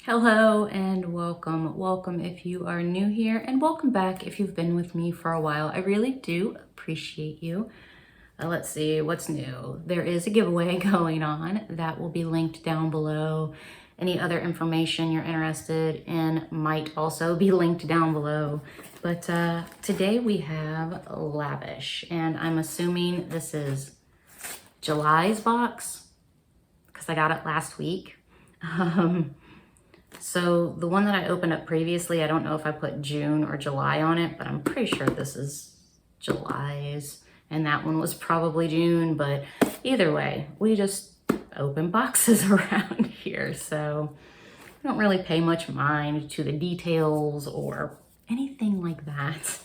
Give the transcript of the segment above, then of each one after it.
Hello and welcome. Welcome if you are new here, and welcome back if you've been with me for a while. I really do appreciate you. Let's see what's new. There is a giveaway going on that will be linked down below. Any other information you're interested in might also be linked down below. But today we have Lavish, and I'm assuming this is July's box because I got it last week. So the one that I opened up previously, I don't know if I put June or July on it, but I'm pretty sure this is July's, and that one was probably June, but either way, we just open boxes around here, so I don't really pay much mind to the details or anything like that.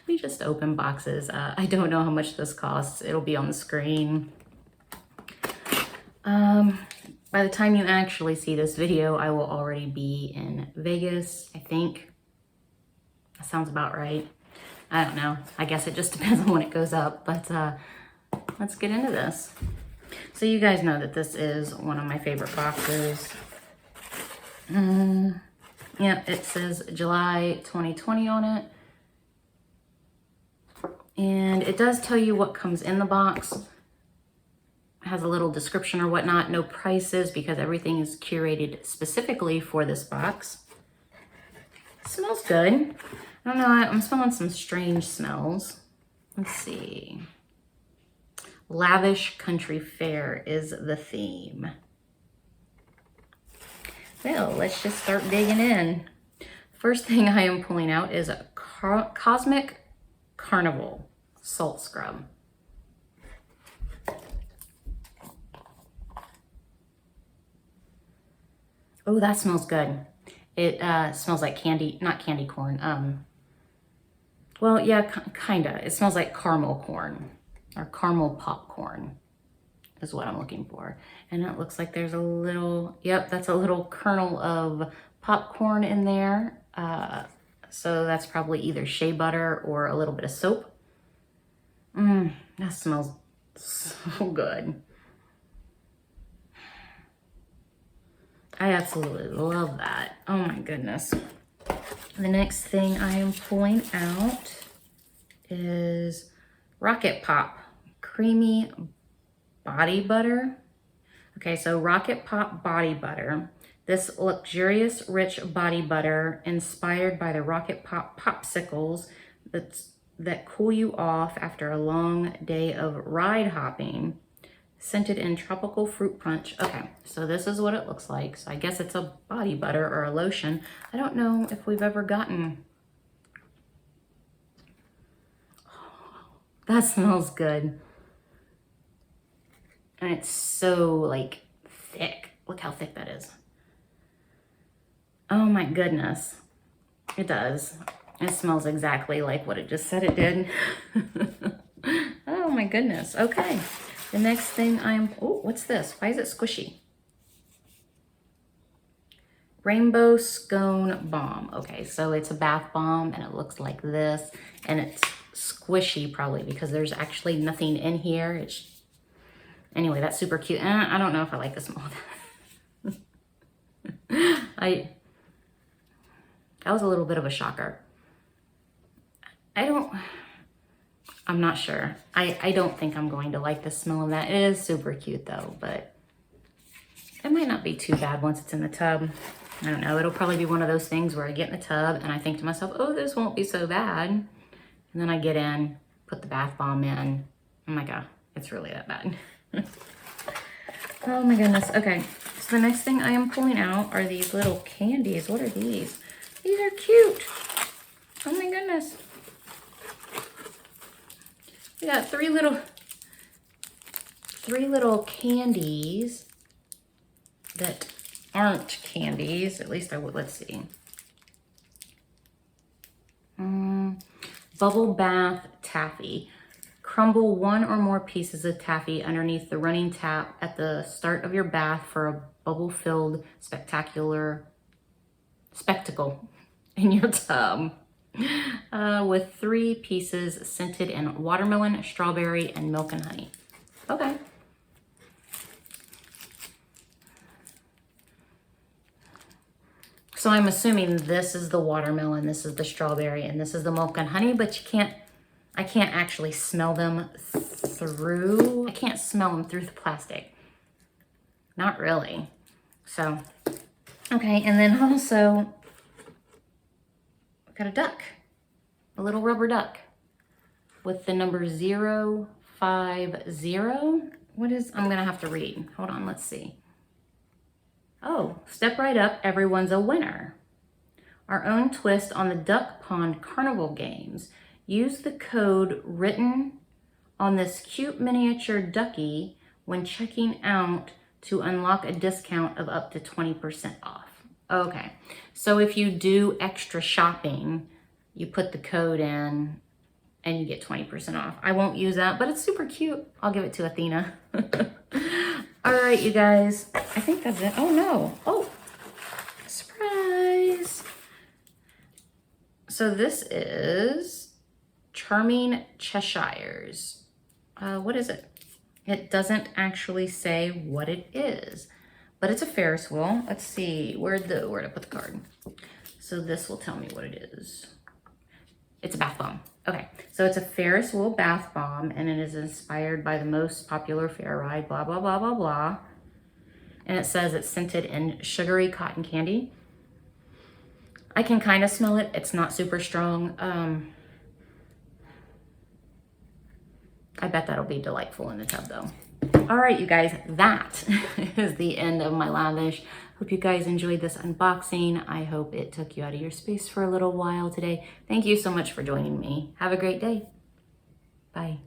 We just open boxes. I don't know how much this costs. It'll be on the screen. By the time you actually see this video, I will already be in Vegas, I think. That sounds about right. I don't know. I guess it just depends on when it goes up, but let's get into this. So you guys know that this is one of my favorite boxes. Yeah, it says July 2020 on it. And it does tell you what comes in the box. Has a little description or whatnot, no prices because everything is curated specifically for this box. Smells good. I don't know, I'm smelling some strange smells. Let's see. Lavish Country Fair is the theme. Well, let's just start digging in. First thing I am pulling out is a Cosmic Carnival Salt Scrub. Oh, that smells good. It smells like candy, not candy corn. Well, yeah, kinda. It smells like caramel corn or caramel popcorn is what I'm looking for. And it looks like there's a little, yep, that's a little kernel of popcorn in there. So that's probably either shea butter or a little bit of soap. That smells so good. I absolutely love that. Oh my goodness. The next thing I am pulling out is Rocket Pop Creamy Body Butter. Okay, so Rocket Pop Body Butter. This luxurious, rich body butter inspired by the Rocket Pop popsicles that cool you off after a long day of ride hopping. Scented in tropical fruit punch. Okay, so this is what it looks like. So I guess it's a body butter or a lotion. I don't know if we've ever gotten. Oh, that smells good. And it's so like thick. Look how thick that is. Oh my goodness. It does. It smells exactly like what it just said it did. Oh my goodness. Okay. The next thing oh, what's this? Why is it squishy? Rainbow Scone Balm. Okay, so it's a bath bomb and it looks like this. And it's squishy probably because there's actually nothing in here. Anyway, that's super cute. And I don't know if I like the smell of that. That was a little bit of a shocker. I'm not sure. I don't think I'm going to like the smell of that. It is super cute though, but it might not be too bad once it's in the tub. I don't know. It'll probably be one of those things where I get in the tub and I think to myself, oh, this won't be so bad. And then I get in, put the bath bomb in. Oh my God, it's really that bad. Oh my goodness. Okay, so the next thing I am pulling out are these little candies. What are these? These are cute. Oh my goodness. We got three little candies that aren't candies. At least I would, let's see. Bubble Bath Taffy. Crumble one or more pieces of taffy underneath the running tap at the start of your bath for a bubble-filled spectacle in your tub. With 3 pieces scented in watermelon, strawberry, and milk and honey. Okay. So I'm assuming this is the watermelon, this is the strawberry, and this is the milk and honey, but I can't actually smell them through. I can't smell them through the plastic. Not really. So, okay, and then also, I've got a duck, a little rubber duck with the number 050. What is, I'm gonna have to read. Hold on, let's see. Oh, step right up, everyone's a winner. Our own twist on the Duck Pond Carnival games. Use the code written on this cute miniature ducky when checking out to unlock a discount of up to 20% off. Okay, so if you do extra shopping, you put the code in and you get 20% off. I won't use that, but it's super cute. I'll give it to Athena. All right, you guys, I think that's it. Oh no, oh, surprise. So this is Charming Cheshires. What is it? It doesn't actually say what it is, but it's a Ferris wheel. Let's see, where'd I put the card? So this will tell me what it is. It's a bath bomb. Okay, so it's a Ferris wheel bath bomb, and it is inspired by the most popular fair ride, blah, blah, blah, blah, blah. And it says it's scented in sugary cotton candy. I can kind of smell it. It's not super strong. I bet that'll be delightful in the tub though. All right, you guys, that is the end of my Lavish. Hope you guys enjoyed this unboxing. I hope it took you out of your space for a little while today. Thank you so much for joining me. Have a great day. Bye.